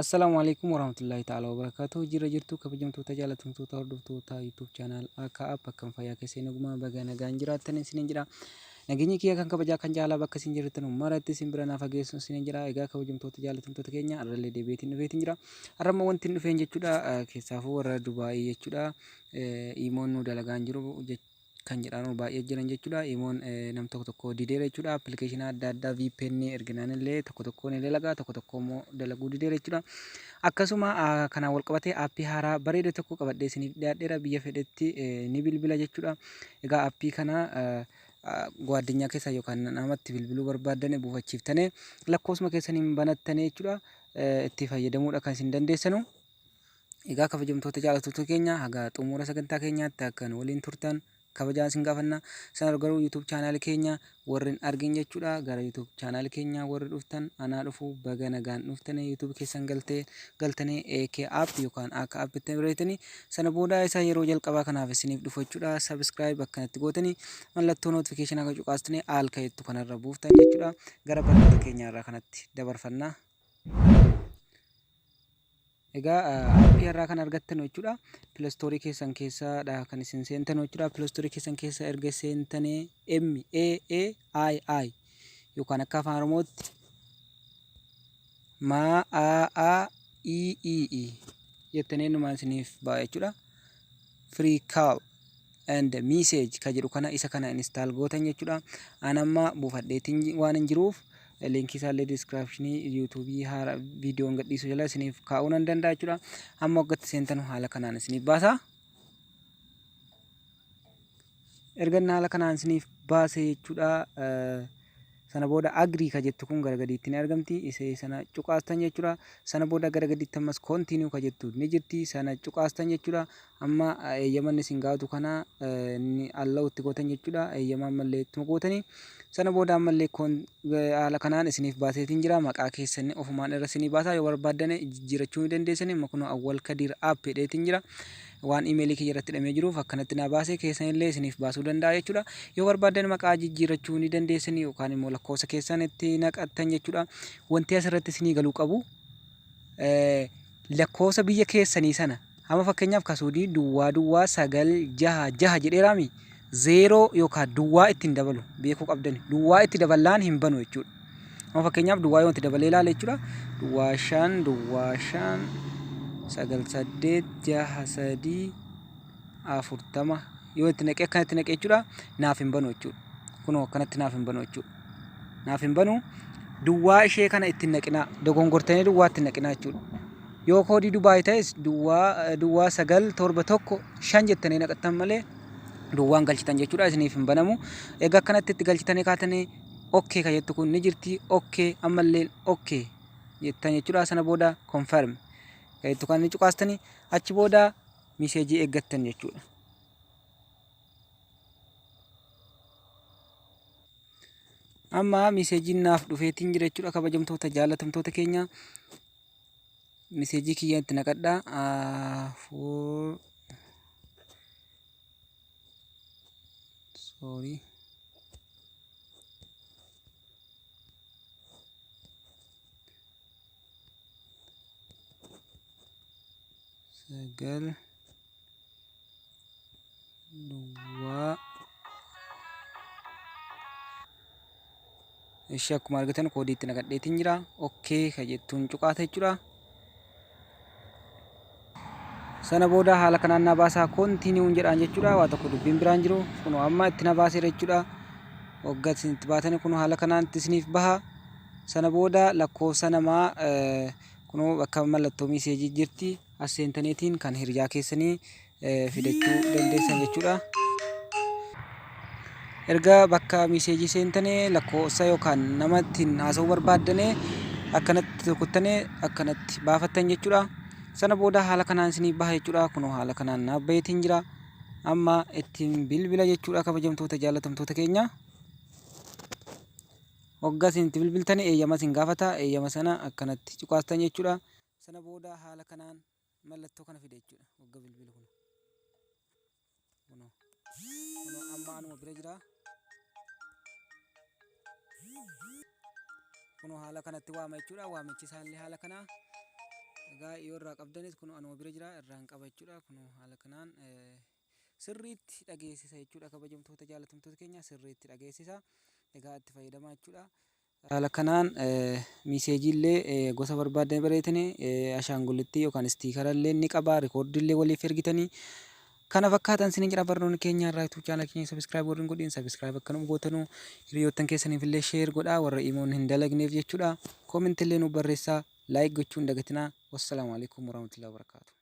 Assalamualaikum warahmatullahi ta'ala wabarakatuh. Jirtu kabajamtoota jaalatamtoota hordoftoota YouTube channel akka akkam fayyaa keessanii naguma baga nagaan jiraattan isiniin jira. Nageenyi kiyya kan kabajaa kan jaalaa bakka isin jirtan maratti isin bira naaf geessu isiniin jira. Egaa kabajamtoota jaalatamtoota keenya arralee deebiitiin dhufeetiin jira. Arrama wanti hin dhufeen jechuudha keessaafuu warra Dubaayii jechuudha. Imoon nu dalagaan jiru kan jedhamu baay'ee jiran jechuudha. Imoon nam tokko dideera jechuudha. Appilikeeshinii adda addaa VPN erginaan illee tokko ni dalagaa tokko immoo dalaguu dideera jechuudha. Akkasuma kanaan wal qabatee aappii haaraa bareeda tokko qabadhee isiniif dhiyaadheera biyya fedhetti ni bilbila jechuudha. Egaa aappii kana ጓደኛ keessa yookaan namatti bilbiluu barbaaddan buufachiiftanii lakkoofsuma keessaniin banattanii jechuudha itti fayyadamuudha kan isin dandeessanu. Egaa kabajamtoota jaallattoota keenya haga xumura sagantaa keenyaatti akkan waliin turtan kabajaa isin gaafanna. Sana garuu YouTube channel keenya warreen argin jechuudha gara YouTube channel keenya warri dhuftan anaa dhufu baga nagaan dhuftanii YouTube keessan galtanii AK app yookaan akka app itti bireetanii sana booda isa yeroo jalqabaa kanaaf isiniif dhufu jechuudha. Subscribe akkanatti gootanii mallattoo notification akka cuqaastanii al ka'ettu kanarra buuftan jechuudha. Gara barnoota keenyaarraa kanatti dabarfanna. Egaa aappii irraa kan argattan jechuudha. Play Store keessan keessadha kan isin seentan jechuudha. Play Store keessan keessa erga seentanii MAAII yookaan akka afaan Oromootti MAAII jettanii numaan isiniif ba'a jechuudha. Free call and message ka jedhu kana isa kana install gootan jechuudha. Anamma buufadheetiin waan hin jiruuf linkii isaallee descriptionii YouTube haara viidiyoon gadhiisu jala isiniif kaa'uu nan danda'a jechuudha. Amma waggaatti seentan haala kanaan isiniif baasa. Erga haala kanaan isiniif baase jechuudha. Sana booda agrii ka jettu kun gara gadiitti ni argamti. Isee sana cuqaastan jechuudha. Sana booda gara gadiitti ammas continue ka jettu ni jirti. Sana cuqaastan jechuudha. Amma eeyyaman isin gaatu kana ni allowutti gootan jechuudha. Eeyyaman mallee ittuma gootanii. Sana booda ammallee haala kanaan isiniif baaseetiin jira. Maqaa keessan ofumaan irra isinii baasaa yoo barbaaddan jijjiirachuu ni dandeessanii. Kun awwal kadir app jedheetiin jira. Waan emailii kiyya irratti hidhamee jiruuf akkanatti na baasee keessanillee isiniif baasuu danda'a jechuudha. Yoo barbaaddan maqaa jijjiirachuu ni dandeessanii yookaan immoo lakkoofsa keessan itti naqattan jechuudha. Wanti asirratti isinii galuu qabu lakkoofsa biyya keessanii sana amma fakkeenyaaf kasuudii duwwaa 966 jedheeraami. Zeeroo yookaan duwwaa ittiin dabalu beekuu qabdan. Duwwaa itti dabalaan hin banu jechuudha. Amma fakkeenyaaf duwwaa yoo itti dabalee ilaale jechuudha. Duwwaa 5 sagal 8 6 3 40 yoo itti naqee akkanatti naqee jechuudha naaf hin banu jechuudha. Kunoo akkanatti naaf hin banu jechuudha. Naaf hin banu duwwaa ishee kana itti naqinaa dogongortanii duwwaa itti naqinaa jechuudha. Yoo koodii Dubaayii ta'es duwwaa 971 jettanii naqattan malee duwwaan galchitan jechuudha isiniif hin banamu. Egaa akkanatti itti galchitanii kaatanii okay ka jettu kun ni jirti. Okay ammallee okay jettan jechuudha. Sana booda confirm kayettu kan cuqaastanii achi booda miseejii eeggattan jechuudha. Amma miseejiin naaf dhufeetiin jira jechuudha kabajamtoota jaalatamtoota keenya. Miseejii kiyya itti naqadhaa. Sorry. Sagal duwwaa ishee akkuma argitan koodii itti naqadheetiin jira. Okay ka jettuun cuqaata jechuudha. Sana booda haala kanaan na baasaa continue jedhaan jechuudha. Waa tokko dubbiin biraan jiru kun amma itti na baaseera jechuudha. Waggaa isin itti baatanii kun haala kanaan itti isiniif baha. Sana booda lakkoofsa namaa kunoo bakka mallattoo miseejii jirti. As seentaniitiin kan hiriyaa keessanii fidachuu dandeessan jechuudha. Erga bakka miseejii seentanii lakkoofsa yookaan nama ittiin haasa'uu barbaaddanii akkanatti rukuttanii akkanatti baafattan jechuudha. Sana booda haala kanaan isiniif baha jechuudha. Kunoo haala kanaan naaf baheetiin jira. Amma ittiin bilbila jechuudha kabajamtoota jaalatamtoota keenya. Waggaa isin itti bilbiltanii eeyyama isin gaafata. Eeyyama sana akkanatti cuqaastan jechuudha. Sana booda haala kanaan mallattoo kana fide jechuudha. Wagga bilbilu kun amma anuma bira jira. Kun haala kanatti waama jechuudha. Waamichi isaallee haala kana Egaa yoo irraa qabdanis kun anuma bira jira irraan qabachuudha kun haala kanaan sirriitti dhageessisa jechuudha kabajamtoota jaalatamtoota keenya sirriitti dhageessisa. Egaa itti fayyadamaa jechuudha. Haala kanaan miiseejiillee gosa barbaadanii bareetanii ashaangullitti yookaan istiikarallee ni qaba rikoordiillee waliif ergitanii kana fakkaatan sinin jedha barnoonni keenya irraa YouTube channel keenya subscribe warreen godhin subscribe akkanuma gootanuu hiriyoottan keessaniif illee share godhaa warra imoon hin dalagneef jechuudha. Comment illee nu barreessaa like gochuun dagatinaa. Wassalamu alaikum warahmatullahi wabarakatuh.